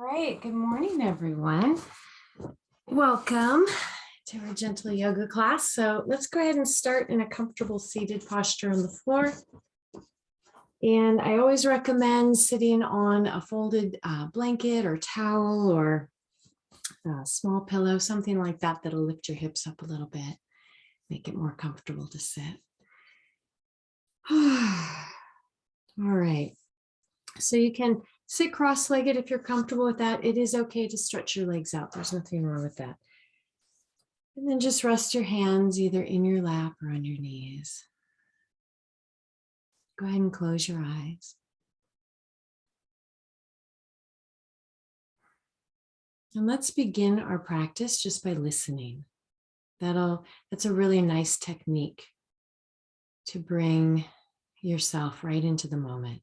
right, good morning, everyone. Welcome to our gentle yoga class. So let's go ahead and start in a comfortable seated posture on the floor. And I always recommend sitting on a folded blanket or towel or a small pillow, something like that, that'll lift your hips up a little bit, make it more comfortable to sit. All right. So you can sit cross-legged if you're comfortable with that. It is okay to stretch your legs out. There's nothing wrong with that. And then just rest your hands either in your lap or on your knees. Go ahead and close your eyes. And let's begin our practice just by listening. That's a really nice technique to bring yourself right into the moment.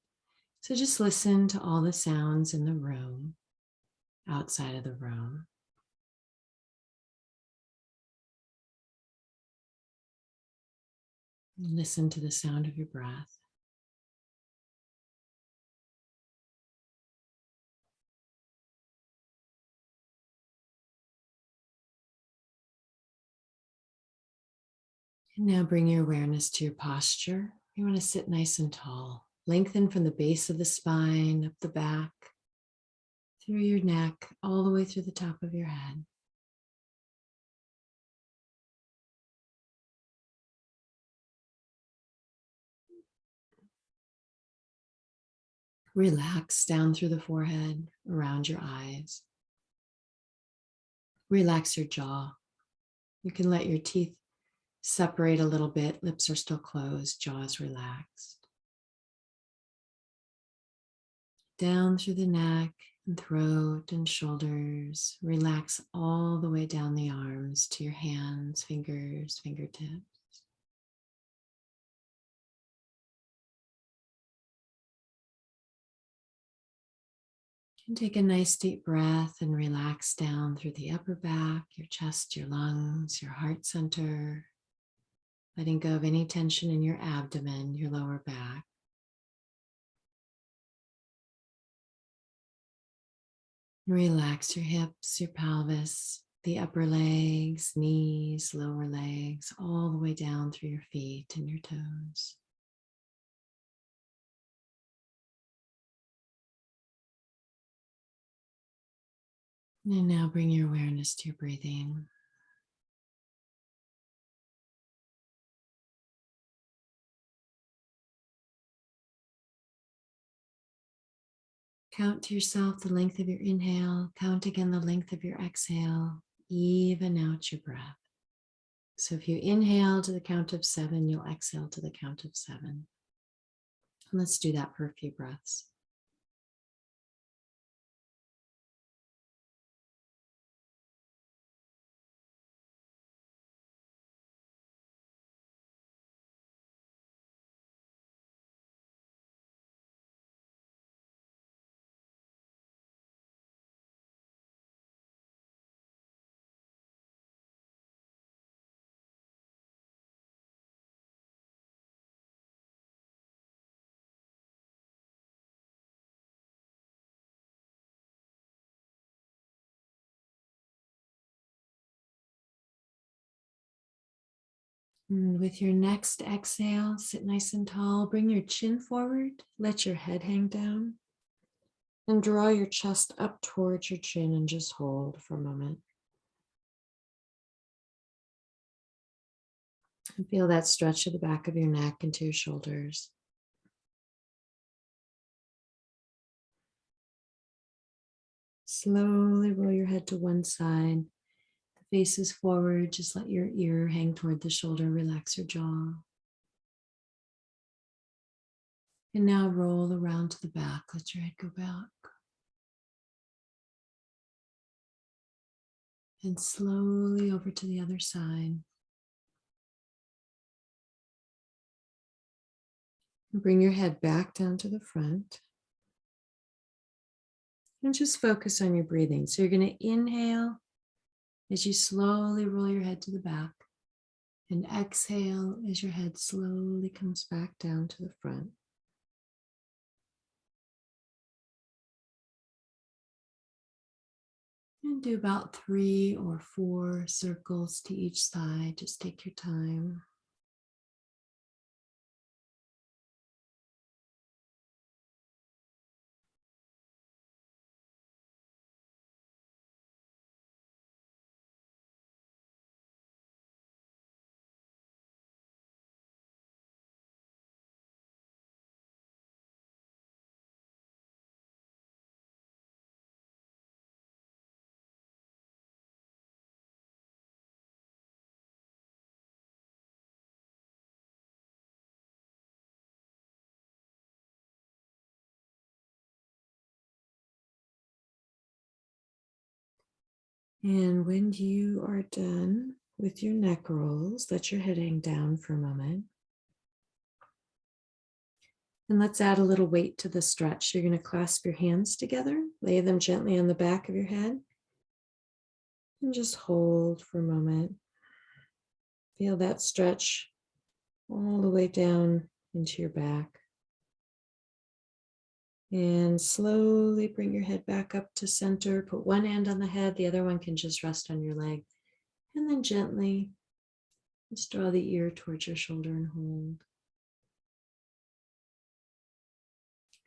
So just listen to all the sounds in the room, outside of the room. Listen to the sound of your breath. And now bring your awareness to your posture. You want to sit nice and tall. Lengthen from the base of the spine, up the back, through your neck, all the way through the top of your head. Relax down through the forehead, around your eyes. Relax your jaw. You can let your teeth separate a little bit. Lips are still closed, jaw is relaxed. Down through the neck and throat and shoulders. Relax all the way down the arms to your hands, fingers, fingertips. And take a nice deep breath and relax down through the upper back, your chest, your lungs, your heart center. Letting go of any tension in your abdomen, your lower back. Relax your hips, your pelvis, the upper legs, knees, lower legs, all the way down through your feet and your toes. And now bring your awareness to your breathing. Count to yourself the length of your inhale. Count again the length of your exhale. Even out your breath. So if you inhale to the count of 7, you'll exhale to the count of 7. And let's do that for a few breaths. And with your next exhale, sit nice and tall. Bring your chin forward. Let your head hang down. And draw your chest up towards your chin and just hold for a moment. And feel that stretch to the back of your neck into your shoulders. Slowly roll your head to one side. The face is forward. Just let your ear hang toward the shoulder. Relax your jaw. And now roll around to the back. Let your head go back. And slowly over to the other side. Bring your head back down to the front. And just focus on your breathing. So you're going to inhale as you slowly roll your head to the back. And exhale as your head slowly comes back down to the front. And do about 3 or 4 circles to each side. Just take your time. And when you are done with your neck rolls, let your head hang down for a moment. And let's add a little weight to the stretch. You're going to clasp your hands together, lay them gently on the back of your head, and just hold for a moment. Feel that stretch all the way down into your back. And slowly bring your head back up to center. Put one hand on the head, the other one can just rest on your leg. And then gently just draw the ear towards your shoulder and hold.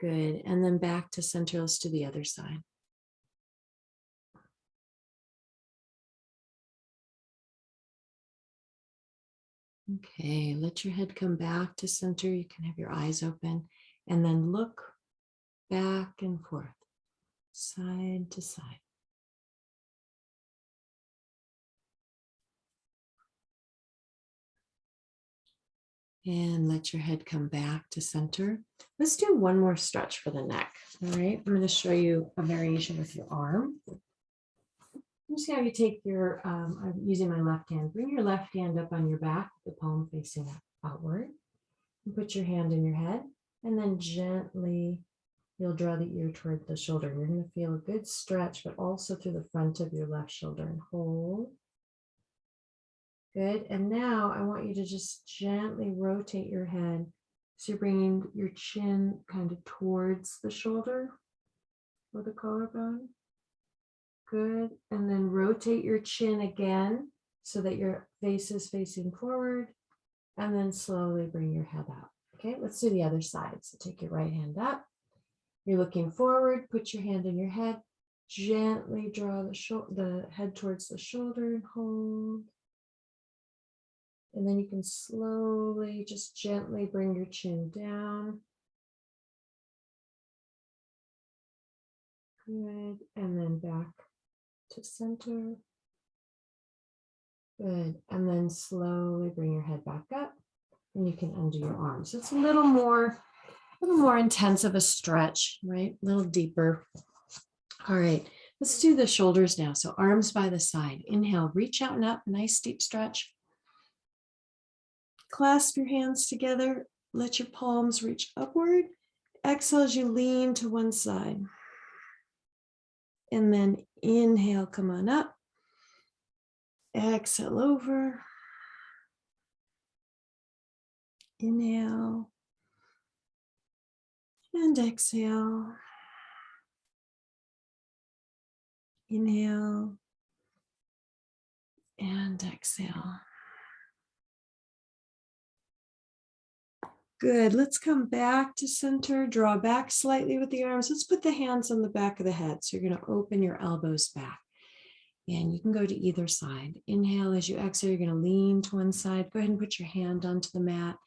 Good. And then back to center. Let's do the other side. Okay, let your head come back to center. You can have your eyes open and then look back and forth, side to side. And let your head come back to center. Let's do one more stretch for the neck. All right, I'm going to show you a variation with your arm. I'm just going to take your, I'm using my left hand. Bring your left hand up on your back, the palm facing outward. And put your hand in your head, and then gently you'll draw the ear toward the shoulder. You're going to feel a good stretch, but also through the front of your left shoulder, and hold. Good. And now I want you to just gently rotate your head. So you're bringing your chin kind of towards the shoulder or the collarbone. Good. And then rotate your chin again so that your face is facing forward, and then slowly bring your head out. Okay, let's do the other side. So take your right hand up. You're looking forward, put your hand in your head, gently draw the head towards the shoulder and hold. And then you can slowly, just gently bring your chin down. Good. And then back to center. Good. And then slowly bring your head back up, and you can undo your arms. So it's a little more intense of a stretch, right? A little deeper. All right, let's do the shoulders now. So arms by the side. Inhale, reach out and up, nice deep stretch. Clasp your hands together. Let your palms reach upward. Exhale as you lean to one side. And then inhale, come on up. Exhale over. Inhale. And exhale. Inhale. And exhale. Good. Let's come back to center. Draw back slightly with the arms. Let's put the hands on the back of the head. So you're going to open your elbows back. And you can go to either side. Inhale as you exhale, you're going to lean to one side. Go ahead and put your hand onto the mat.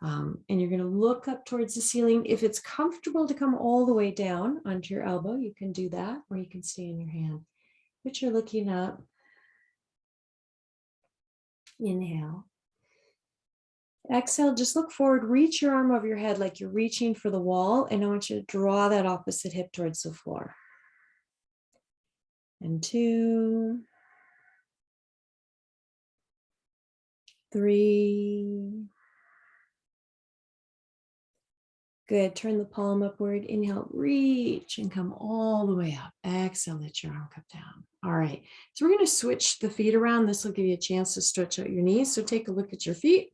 And you're going to look up towards the ceiling. If it's comfortable to come all the way down onto your elbow, you can do that, or you can stay in your hand. But you're looking up. Inhale. Exhale, just look forward, reach your arm over your head like you're reaching for the wall, and I want you to draw that opposite hip towards the floor. And 2, 3. Good, turn the palm upward, inhale, reach and come all the way up. Exhale, let your arm come down. All right, so we're gonna switch the feet around. This will give you a chance to stretch out your knees. So take a look at your feet.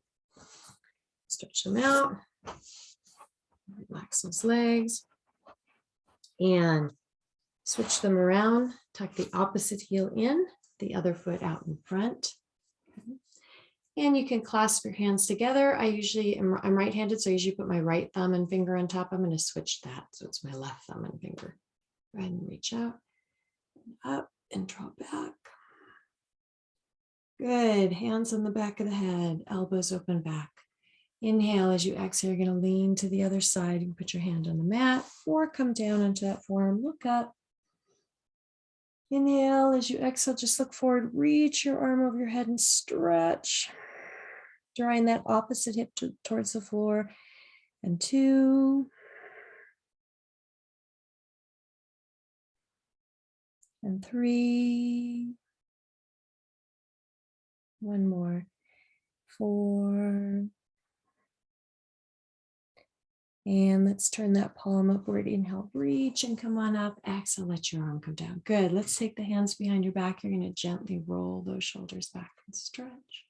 Stretch them out, relax those legs, and Switch them around, tuck the opposite heel in, the other foot out in front. And you can clasp your hands together. I'm right-handed, so I usually put my right thumb and finger on top. I'm going to switch that. So it's my left thumb and finger. Go ahead and reach out, up, and draw back. Good. Hands on the back of the head, elbows open back. Inhale. As you exhale, you're going to lean to the other side. You can put your hand on the mat or come down onto that forearm. Look up. Inhale. As you exhale, just look forward. Reach your arm over your head and stretch. Drawing that opposite hip towards the floor. And 2. And 3. 1 more. 4. And let's turn that palm upward. Inhale, reach and come on up. Exhale, let your arm come down. Good. Let's take the hands behind your back. You're going to gently roll those shoulders back and stretch.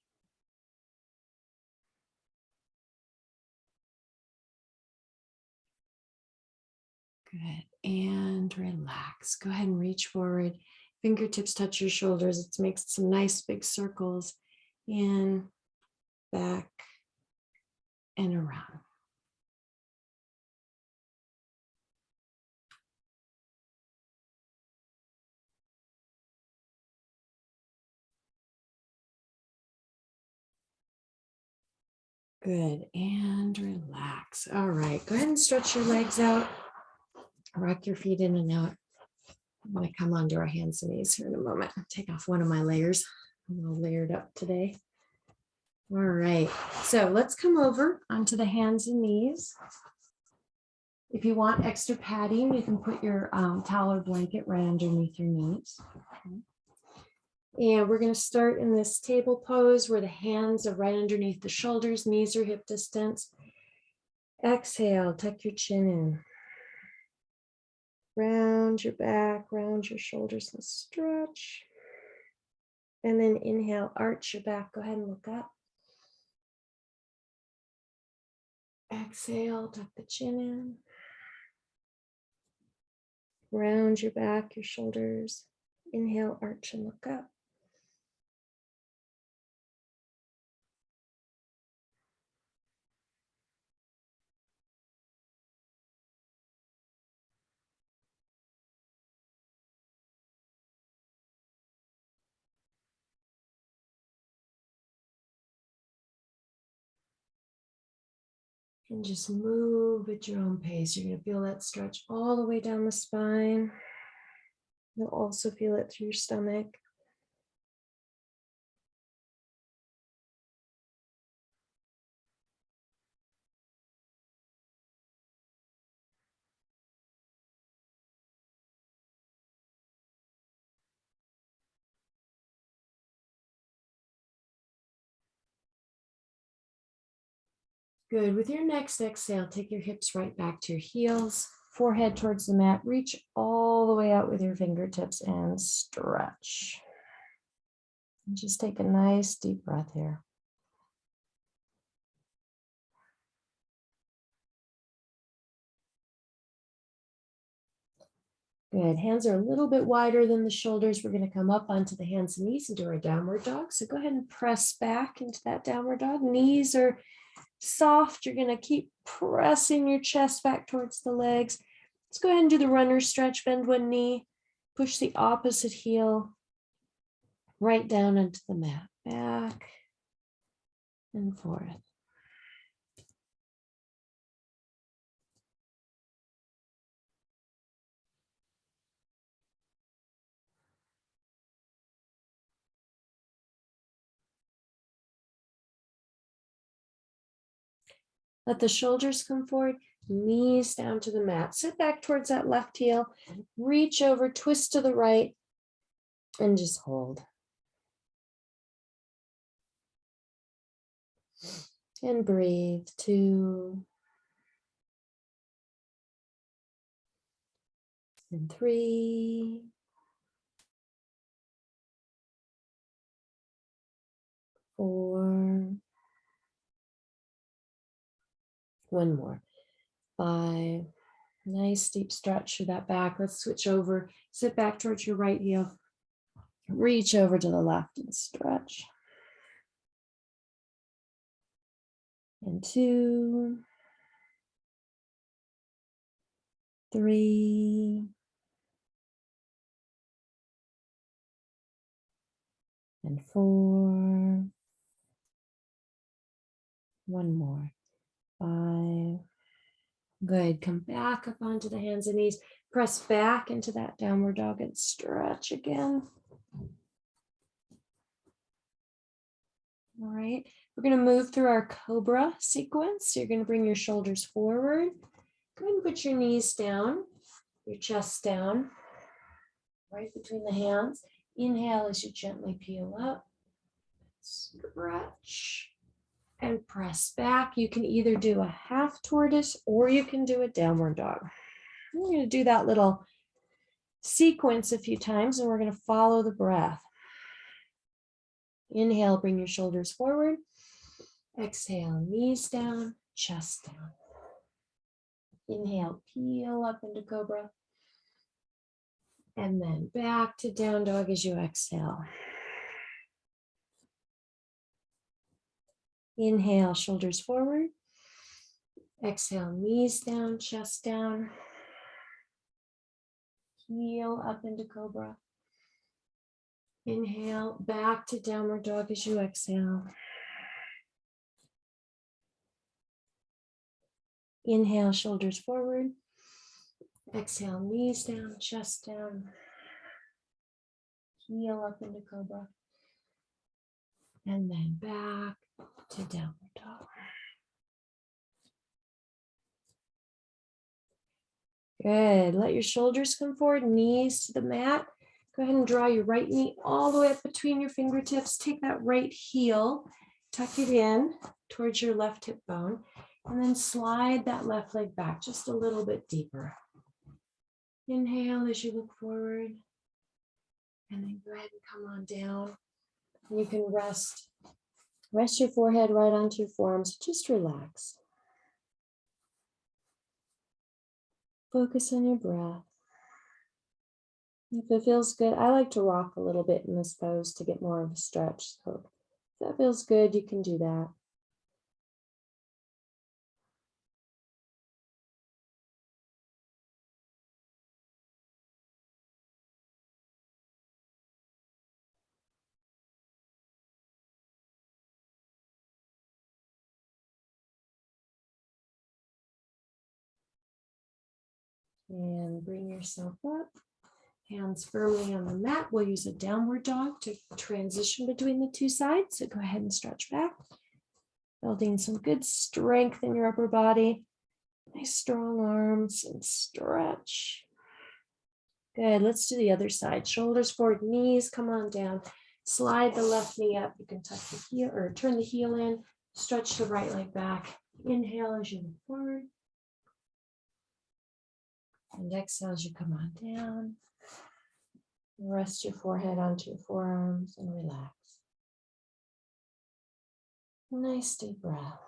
Good. And relax. Go ahead and reach forward. Fingertips touch your shoulders. It makes some nice big circles. In, back, and around. Good. And relax. All right. Go ahead and stretch your legs out. Rock your feet in and out. I'm going to come onto our hands and knees here in a moment. Take off one of my layers. I'm all layered up today. All right. So let's come over onto the hands and knees. If you want extra padding, you can put your towel or blanket right underneath your knees. Okay. And we're going to start in this table pose where the hands are right underneath the shoulders, knees are hip distance. Exhale, tuck your chin in. Round your back, round your shoulders and stretch. And then inhale, arch your back. Go ahead and look up. Exhale, tuck the chin in. Round your back, your shoulders. Inhale, arch and look up. And just move at your own pace. You're going to feel that stretch all the way down the spine. You'll also feel it through your stomach. Good. With your next exhale, take your hips right back to your heels, forehead towards the mat. Reach all the way out with your fingertips and stretch. And just take a nice deep breath here. Good. Hands are a little bit wider than the shoulders. We're going to come up onto the hands and knees and do our downward dog. So go ahead and press back into that downward dog. Knees are soft. You're going to keep pressing your chest back towards the legs. Let's go ahead and do the runner stretch. Bend one knee, push the opposite heel right down into the mat. Back and forth. Let the shoulders come forward, knees down to the mat. Sit back towards that left heel, reach over, twist to the right, and just hold. And breathe. 2 and 3. 4. 1 more. 5 Nice deep stretch through that back. Let's switch over. Sit back towards your right heel. Reach over to the left and stretch. And 2, 3, and 4. One more. 5. Good. Come back up onto the hands and knees. Press back into that downward dog and stretch again. All right. We're going to move through our cobra sequence. So you're going to bring your shoulders forward. Go ahead and put your knees down, your chest down, right between the hands. Inhale as you gently peel up. Stretch and press back. You can either do a half tortoise or you can do a downward dog. We're going to do that little sequence a few times and we're going to follow the breath. Inhale, bring your shoulders forward. Exhale, knees down, chest down. Inhale, peel up into cobra. And then back to down dog as you exhale. Inhale, shoulders forward. Exhale, knees down, chest down. Heel up into cobra. Inhale, back to downward dog as you exhale. Inhale, shoulders forward. Exhale, knees down, chest down. Heel up into cobra. And then back to downward dog. Good. Let your shoulders come forward, knees to the mat. Go ahead and draw your right knee all the way up between your fingertips. Take that right heel, tuck it in towards your left hip bone, and then slide that left leg back just a little bit deeper. Inhale as you look forward, and then go ahead and come on down. You can rest your forehead right onto your forearms. Just relax. Focus on your breath. If it feels good, I like to rock a little bit in this pose to get more of a stretch. So if that feels good, you can do that. And bring yourself up. Hands firmly on the mat. We'll use a downward dog to transition between the two sides. So go ahead and stretch back. Building some good strength in your upper body. Nice strong arms and stretch. Good. Let's do the other side. Shoulders forward, knees come on down. Slide the left knee up. You can tuck the heel or turn the heel in. Stretch the right leg back. Inhale as you move forward. And exhale as you come on down. Rest your forehead onto your forearms and relax. Nice deep breath.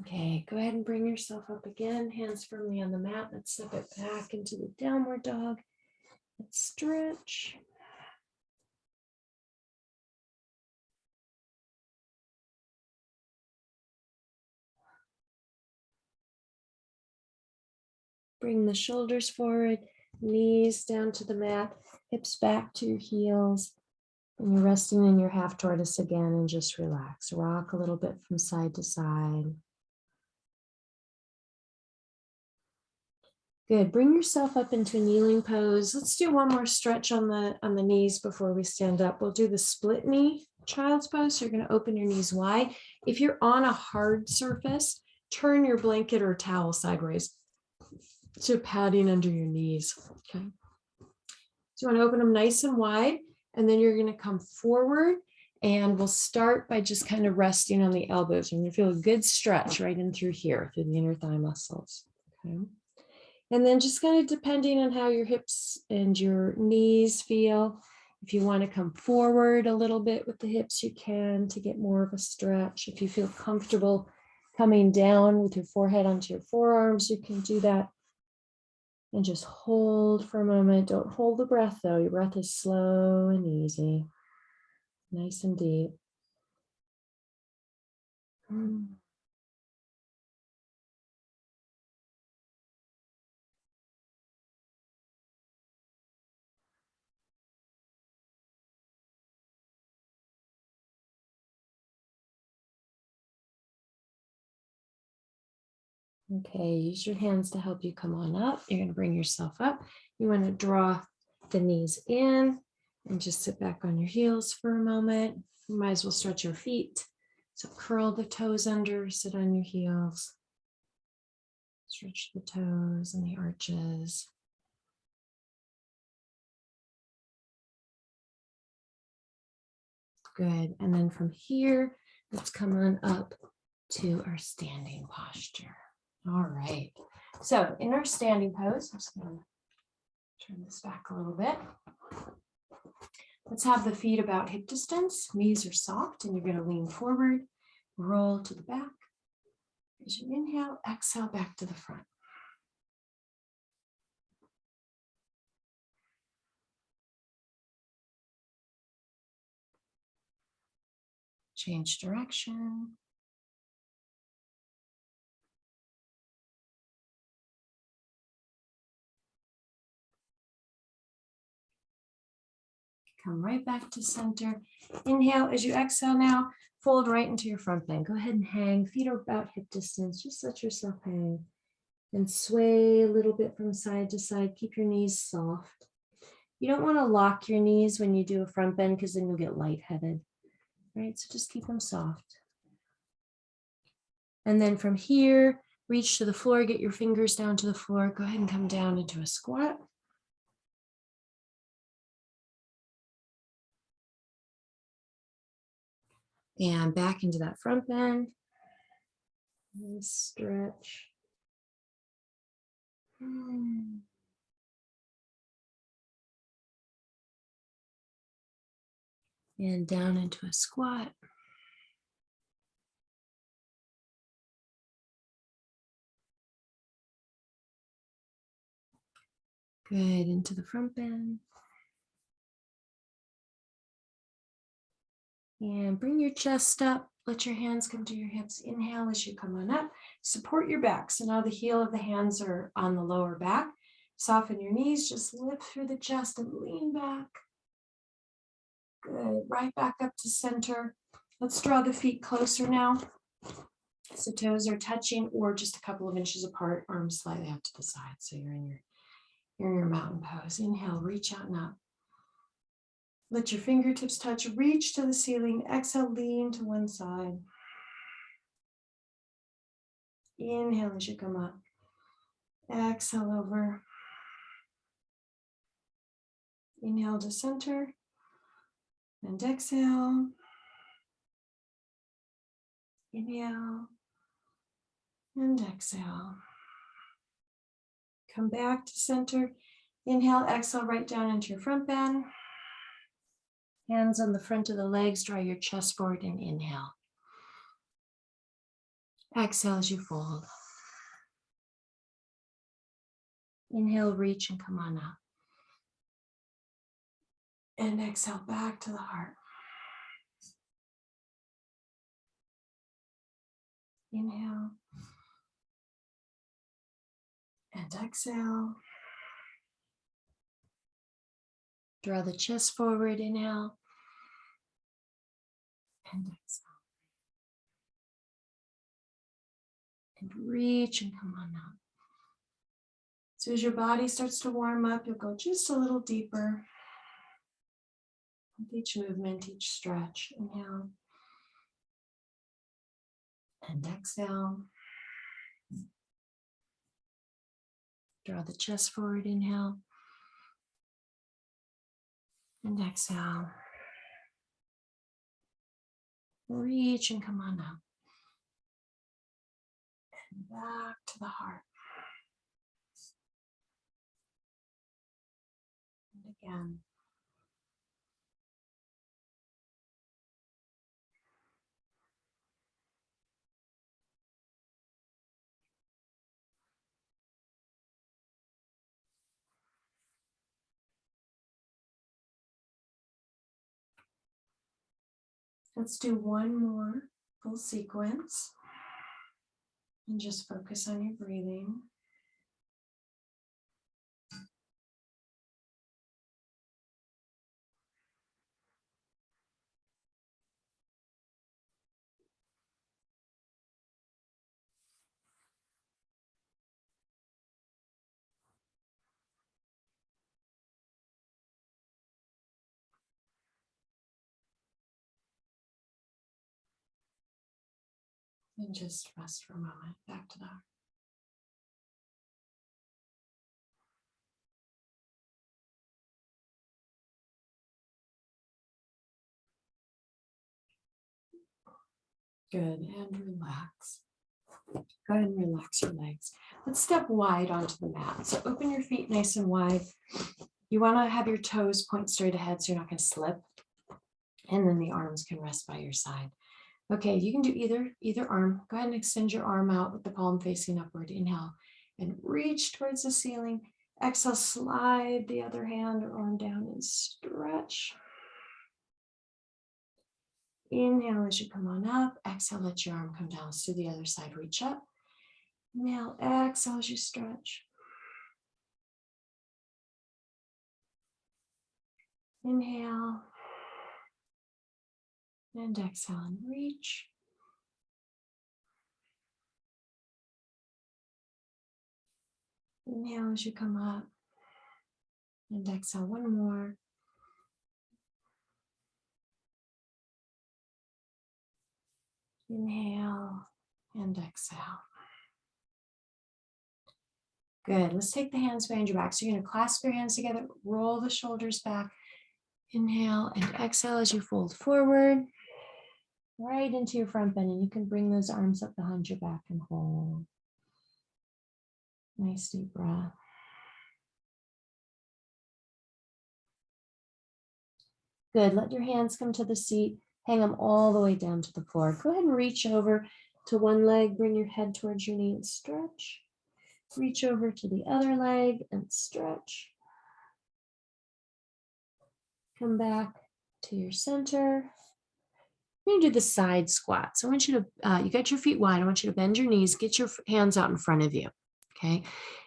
Okay, go ahead and bring yourself up again. Hands firmly on the mat. Let's step it back into the downward dog. Let's stretch. Bring the shoulders forward, knees down to the mat, hips back to your heels. And you're resting in your half tortoise again and just relax. Rock a little bit from side to side. Good. Bring yourself up into a kneeling pose. Let's do one more stretch on the knees before we stand up. We'll do the split knee child's pose. So you're going to open your knees wide. If you're on a hard surface, turn your blanket or towel sideways to padding under your knees. Okay. So you want to open them nice and wide, and then you're going to come forward, and we'll start by just kind of resting on the elbows. You're going to feel a good stretch right in through here, through the inner thigh muscles. Okay. And then just kind of depending on how your hips and your knees feel, if you want to come forward a little bit with the hips, you can to get more of a stretch. If you feel comfortable coming down with your forehead onto your forearms, you can do that. And just hold for a moment. Don't hold the breath though. Your breath is slow and easy, nice and deep. Okay, use your hands to help you come on up. You're going to bring yourself up. You want to draw the knees in and just sit back on your heels for a moment. You might as well stretch your feet. So curl the toes under, sit on your heels. Stretch the toes and the arches. Good. And then from here, let's come on up to our standing posture. All right. So in our standing pose, I'm just going to turn this back a little bit. Let's have the feet about hip distance. Knees are soft, and you're going to lean forward, roll to the back. As you inhale, exhale back to the front. Change direction. Come right back to center. Inhale. As you exhale now, fold right into your front bend. Go ahead and hang. Feet are about hip distance. Just let yourself hang. And sway a little bit from side to side. Keep your knees soft. You don't want to lock your knees when you do a front bend because then you'll get lightheaded. Right? So just keep them soft. And then from here, reach to the floor, get your fingers down to the floor. Go ahead and come down into a squat. And back into that front bend. And stretch. And down into a squat. Good, into the front bend. And bring your chest up. Let your hands come to your hips. Inhale as you come on up. Support your back. So now the heel of the hands are on the lower back. Soften your knees. Just lift through the chest and lean back. Good. Right back up to center. Let's draw the feet closer now. So toes are touching or just a couple of inches apart, arms slightly out to the side. So you're in your mountain pose. Inhale, reach out and up. Let your fingertips touch, reach to the ceiling. Exhale, lean to one side. Inhale as you come up. Exhale over. Inhale to center. And exhale. Inhale. And exhale. Come back to center. Inhale, exhale, right down into your front bend. Hands on the front of the legs, draw your chest forward and inhale. Exhale as you fold. Inhale, reach and come on up. And exhale back to the heart. Inhale. And exhale. Draw the chest forward, inhale. And exhale. And reach and come on up. So as your body starts to warm up, you'll go just a little deeper. With each movement, each stretch. Inhale. And exhale. Draw the chest forward, inhale. And exhale. Reach and come on up. And back to the heart. And again. Let's do one more full sequence. And just focus on your breathing. And just rest for a moment. Back to that. Good, and relax. Go ahead and relax your legs. Let's step wide onto the mat. So open your feet nice and wide. You want to have your toes point straight ahead so you're not going to slip. And then the arms can rest by your side. Okay, you can do either arm. Go ahead and extend your arm out with the palm facing upward. Inhale and reach towards the ceiling. Exhale, slide the other hand or arm down and stretch. Inhale as you come on up. Exhale, let your arm come down. Let's do the other side. Reach up. Inhale, exhale as you stretch. Inhale. And exhale and reach. Inhale as you come up. And exhale one more. Inhale and exhale. Good. Let's take the hands behind your back. So you're going to clasp your hands together, roll the shoulders back. Inhale and exhale as you fold forward, right into your front bend. And you can bring those arms up behind your back and hold. Nice deep breath. Good. Let your hands come to the seat. Hang them all the way down to the floor. Go ahead and reach over to one leg. Bring your head towards your knee and stretch. Reach over to the other leg and stretch. Come back to your center. We're going to do the side squat. So I want you to, you got your feet wide. I want you to bend your knees, get your hands out in front of you. Okay.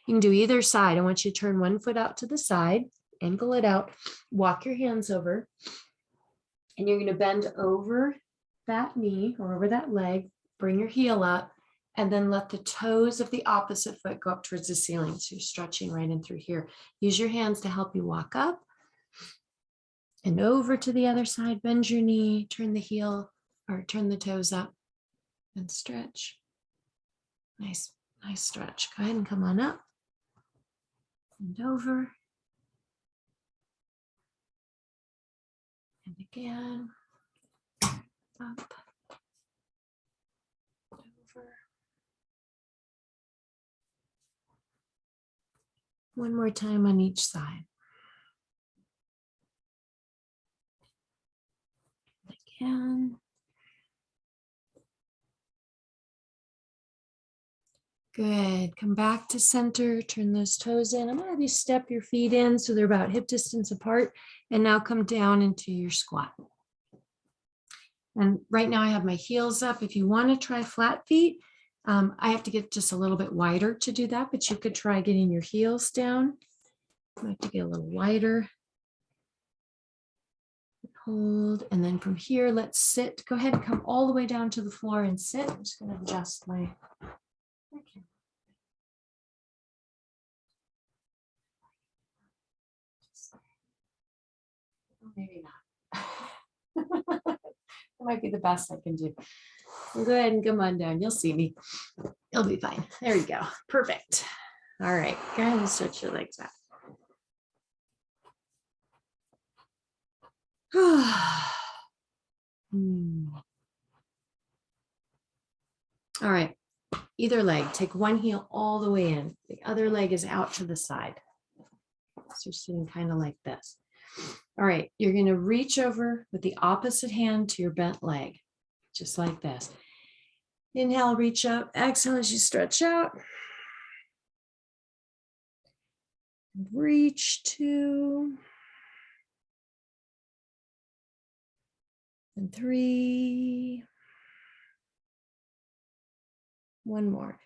You can do either side. I want you to turn one foot out to the side, ankle it out, walk your hands over, and you're going to bend over that knee or over that leg, bring your heel up, and then let the toes of the opposite foot go up towards the ceiling. So you're stretching right in through here. Use your hands to help you walk up and over to the other side. Bend your knee, turn the heel or turn the toes up and stretch. Nice stretch. Go ahead and come on up and over. And again, up, over. One more time on each side. Again. Good. Come back to center. Turn those toes in. I'm going to have you step your feet in so they're about hip distance apart. And now come down into your squat. And right now I have my heels up. If you want to try flat feet, I have to get just a little bit wider to do that, but you could try getting your heels down. I have to get a little wider. Hold, and then from here, let's sit. Go ahead and come all the way down to the floor and sit. I'm just going to adjust my. Okay. That might be the best I can do. Go ahead and come on down. You'll see me. You'll be fine. There you go. Perfect. All right. Go ahead and stretch your legs out. All right. Either leg. Take one heel all the way in. The other leg is out to the side. So you're sitting kind of like this. All right. You're going to reach over with the opposite hand to your bent leg, just like this. Inhale, reach up. Exhale as you stretch out. Reach two. And three. One more.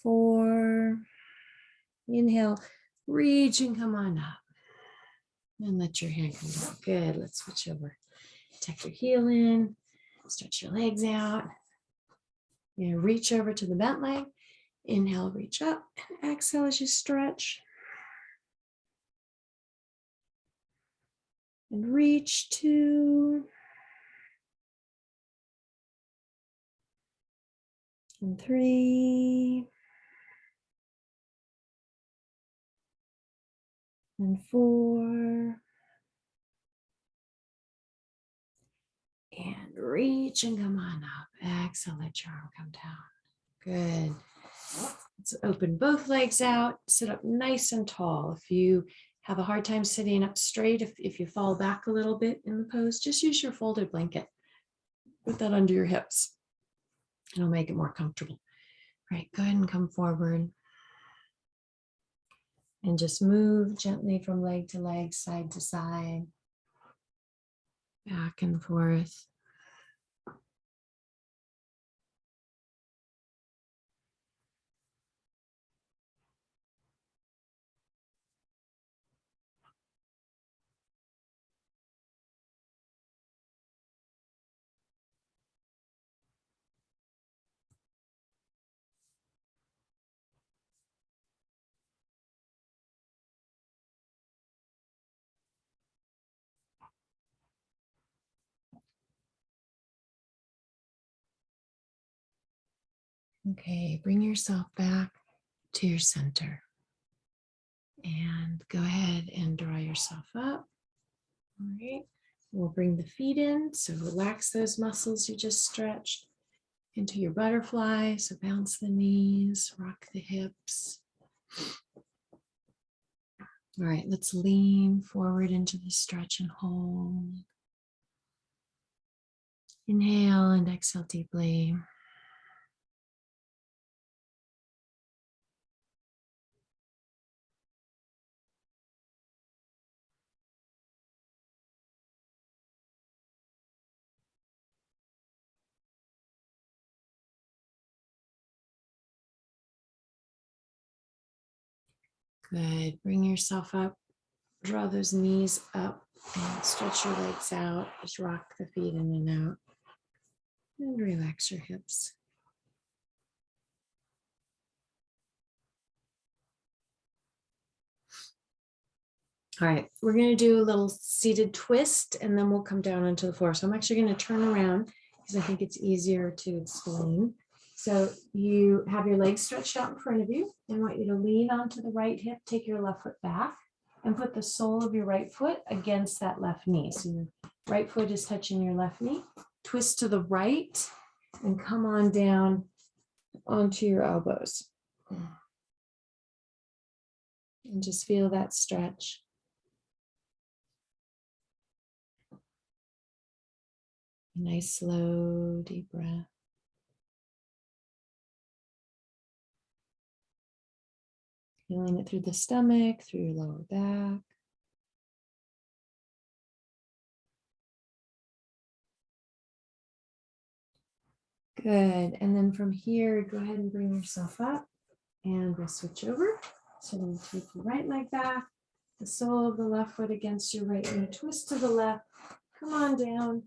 Four. Inhale, reach and come on up. And let your hand come down. Good. Let's switch over. Tuck your heel in. Stretch your legs out. You're going to reach over to the bent leg. Inhale, reach up. And exhale as you stretch. And reach two. And three. And four. And reach and come on up. Exhale, let your arm come down. Good. Let's open both legs out. Sit up nice and tall. If you have a hard time sitting up straight, if you fall back a little bit in the pose, just use your folded blanket. Put that under your hips. It'll make it more comfortable. All right, go ahead and come forward. And just move gently from leg to leg, side to side. Back and forth. Okay, bring yourself back to your center. And go ahead and draw yourself up. All right, we'll bring the feet in. So relax those muscles you just stretched into your butterfly. So bounce the knees, rock the hips. All right, let's lean forward into the stretch and hold. Inhale and exhale deeply. Good. Bring yourself up. Draw those knees up and stretch your legs out. Just rock the feet in and out. And relax your hips. All right, we're going to do a little seated twist and then we'll come down onto the floor. So I'm actually going to turn around because I think it's easier to explain. So you have your legs stretched out in front of you. I want you to lean onto the right hip, take your left foot back and put the sole of your right foot against that left knee. So your right foot is touching your left knee. Twist to the right and come on down onto your elbows. And just feel that stretch. Nice, slow, deep breath. Feeling it through the stomach, through your lower back. Good. And then from here, go ahead and bring yourself up and we'll switch over. So then take your right leg back, the sole of the left foot against your right knee, twist to the left, come on down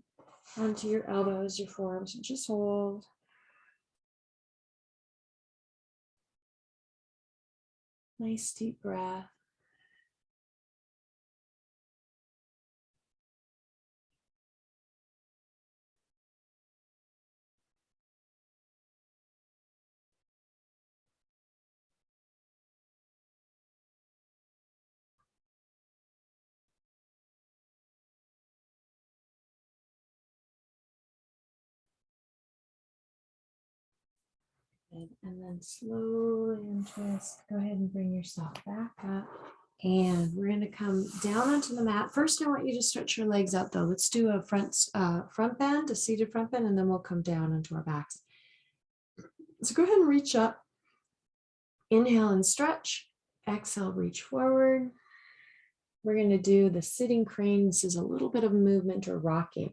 onto your elbows, your forearms, and just hold. Nice deep breath. Good. And then slowly untwist. Go ahead and bring yourself back up. And we're going to come down onto the mat. First, I want you to stretch your legs out though. Let's do a front bend, a seated front bend, and then we'll come down onto our backs. So go ahead and reach up. Inhale and stretch. Exhale, reach forward. We're going to do the sitting crane. This is a little bit of movement or rocking.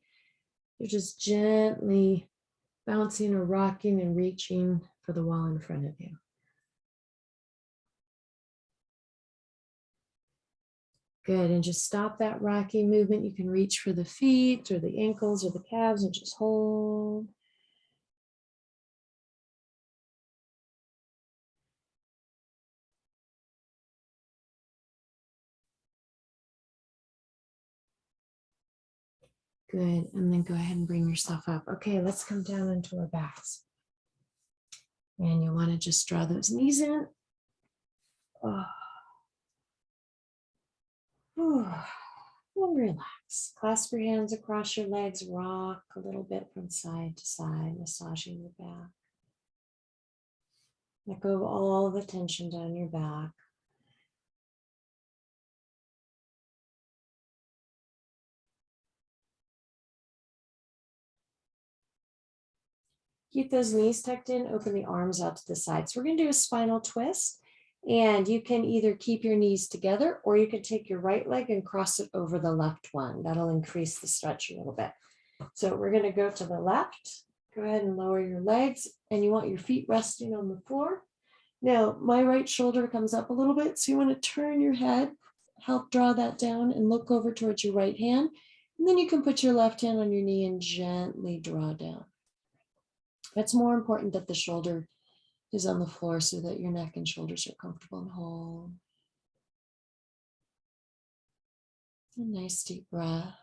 You're just gently bouncing or rocking and reaching for the wall in front of you. Good, and just stop that rocking movement. You can reach for the feet or the ankles or the calves and just hold. Good, and then go ahead and bring yourself up. Okay, let's come down into our backs. And you want to just draw those knees in. Oh. And relax. Clasp your hands across your legs, rock a little bit from side to side, massaging your back. Let go of all the tension down your back. Keep those knees tucked in, open the arms out to the side. So we're going to do a spinal twist. And you can either keep your knees together or you can take your right leg and cross it over the left one. That'll increase the stretch a little bit. So we're going to go to the left. Go ahead and lower your legs and you want your feet resting on the floor. Now, my right shoulder comes up a little bit. So you want to turn your head, help draw that down and look over towards your right hand. And then you can put your left hand on your knee and gently draw down. It's more important that the shoulder is on the floor so that your neck and shoulders are comfortable and whole. A nice deep breath.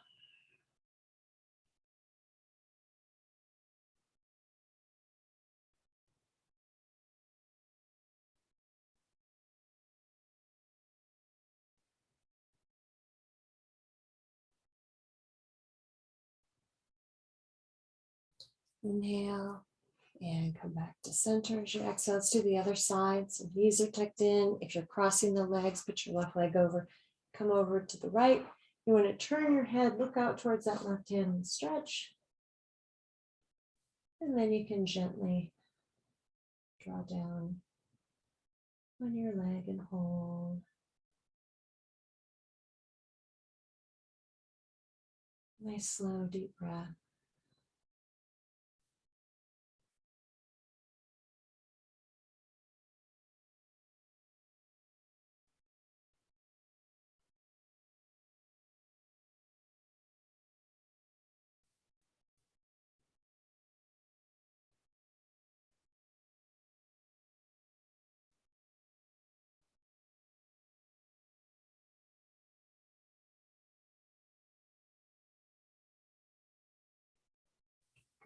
Inhale and come back to center as you exhale. Let's do the other side. So knees are tucked in. If you're crossing the legs, put your left leg over. Come over to the right. You want to turn your head, look out towards that left hand and stretch. And then you can gently draw down on your leg and hold. Nice, slow, deep breath.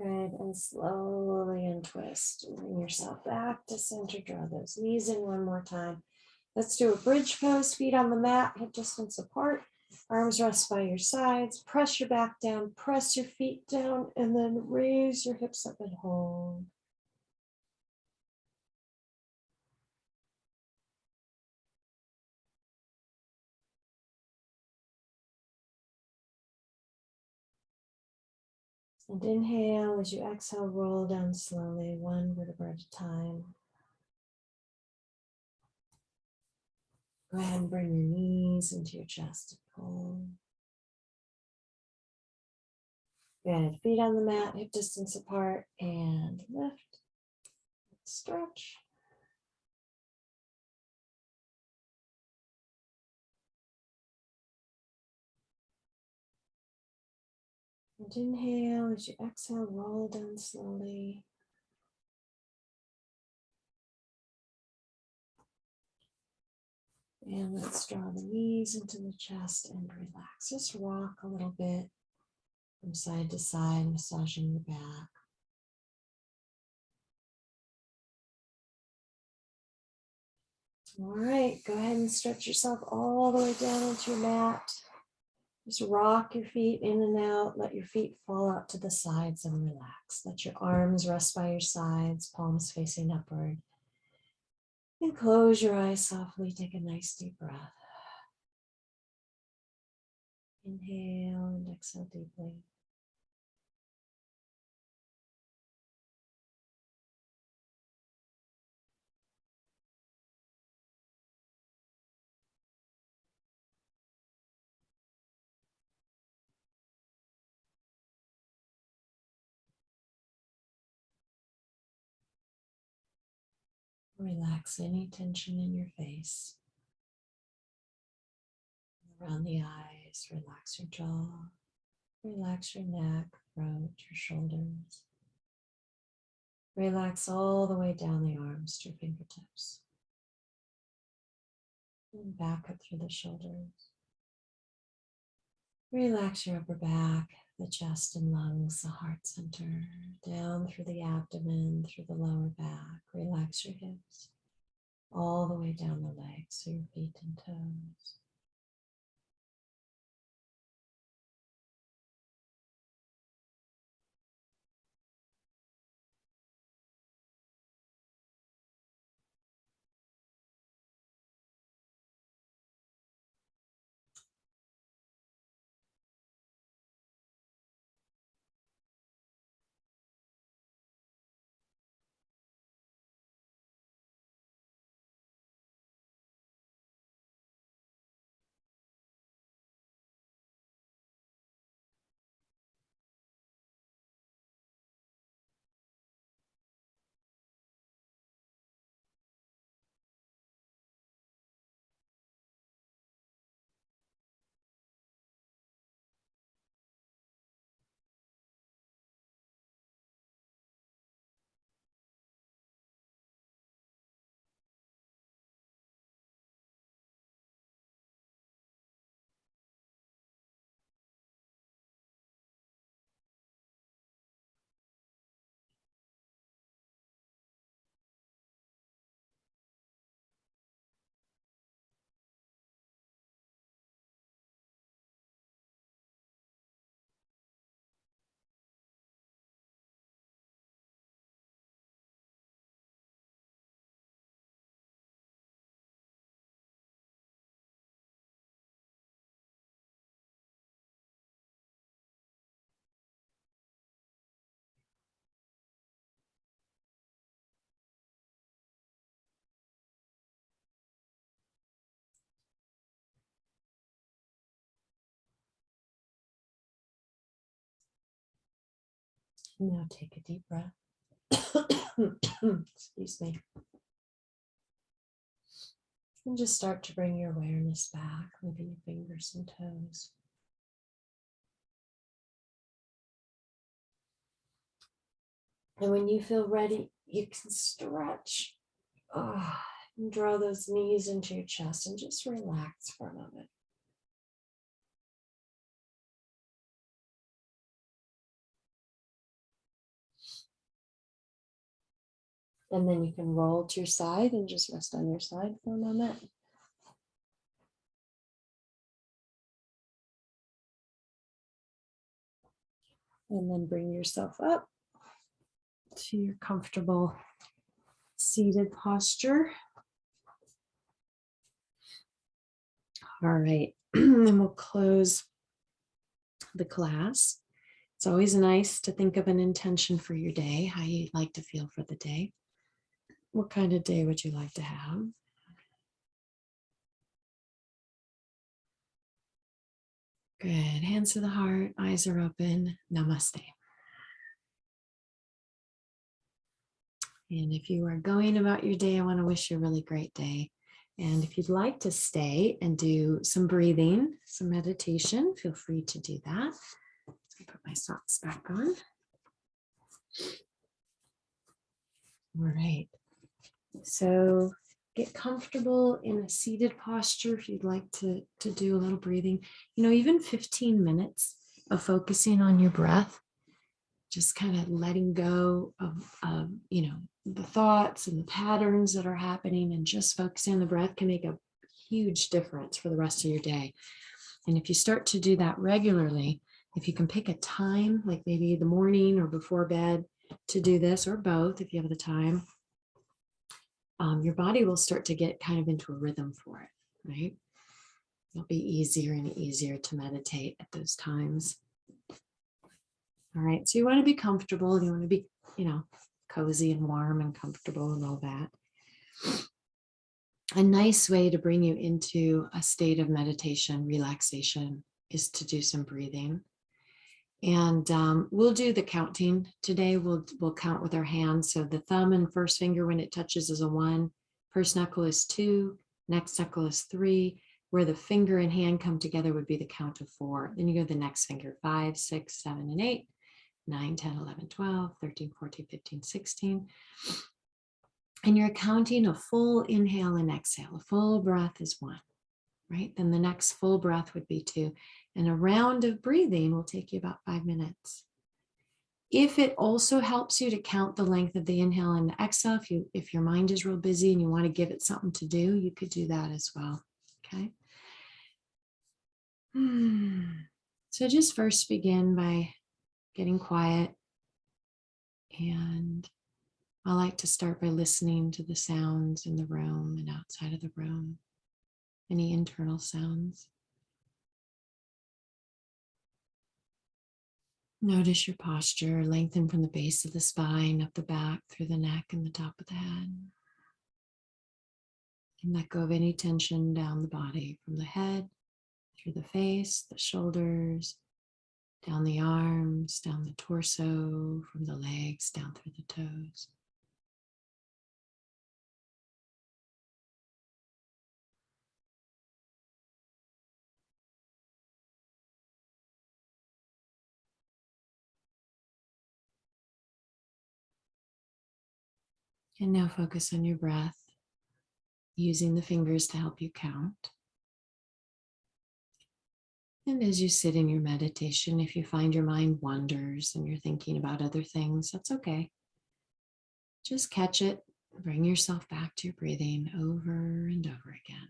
Good, and slowly untwist and bring yourself back to center. Draw those knees in one more time. Let's do a bridge pose, feet on the mat, hip distance apart, arms rest by your sides, press your back down, press your feet down, and then raise your hips up and hold. And inhale, as you exhale, roll down slowly, one vertebra at a time. Go ahead and bring your knees into your chest and hold. Good, feet on the mat, hip distance apart, and lift, stretch. And inhale, as you exhale, roll down slowly. And let's draw the knees into the chest and relax. Just rock a little bit from side to side, massaging your back. All right, go ahead and stretch yourself all the way down into your mat. Just rock your feet in and out. Let your feet fall out to the sides and relax. Let your arms rest by your sides, palms facing upward. And close your eyes softly. Take a nice deep breath. Inhale and exhale deeply. Relax any tension in your face. Around the eyes, relax your jaw. Relax your neck, throat, your shoulders. Relax all the way down the arms to your fingertips. And back up through the shoulders. Relax your upper back, the chest and lungs, the heart center, down through the abdomen, through the lower back. Relax your hips, all the way down the legs, so your feet and toes. Now take a deep breath. Excuse me. And just start to bring your awareness back, moving your fingers and toes. And when you feel ready, you can stretch and draw those knees into your chest and just relax for a moment. And then you can roll to your side and just rest on your side for a moment. And then bring yourself up to your comfortable seated posture. All right, and we'll close the class. It's always nice to think of an intention for your day, how you'd like to feel for the day. What kind of day would you like to have? Good. Hands to the heart, eyes are open. Namaste. And if you are going about your day, I want to wish you a really great day. And if you'd like to stay and do some breathing, some meditation, feel free to do that. Let's put my socks back on. All right. So get comfortable in a seated posture if you'd like to do a little breathing. You know, even 15 minutes of focusing on your breath, just kind of letting go of you know, the thoughts and the patterns that are happening and just focusing on the breath can make a huge difference for the rest of your day. And if you start to do that regularly, if you can pick a time, like maybe the morning or before bed to do this, or both if you have the time, your body will start to get kind of into a rhythm for it, right? It'll be easier and easier to meditate at those times. All right, so you want to be comfortable. You want to be, cozy and warm and comfortable and all that. A nice way to bring you into a state of meditation, relaxation, is to do some breathing. And we'll do the counting today. We'll count with our hands. So the thumb and first finger, when it touches, is a 1. First knuckle is 2. Next knuckle is 3. Where the finger and hand come together would be the count of 4. Then you go to the next finger, 5, 6, 7, and 8, 9, 10, 11, 12, 13, 14, 15, 16. And you're counting a full inhale and exhale. A full breath is 1, right? Then the next full breath would be 2. And a round of breathing will take you about 5 minutes. If it also helps you to count the length of the inhale and the exhale, if your mind is real busy and you want to give it something to do, you could do that as well, okay? So just first begin by getting quiet. And I like to start by listening to the sounds in the room and outside of the room, any internal sounds. Notice your posture, lengthen from the base of the spine, up the back, through the neck and the top of the head. And let go of any tension down the body, from the head, through the face, the shoulders, down the arms, down the torso, from the legs, down through the toes. And now focus on your breath, using the fingers to help you count. And as you sit in your meditation, if you find your mind wanders and you're thinking about other things, that's okay. Just catch it, bring yourself back to your breathing over and over again.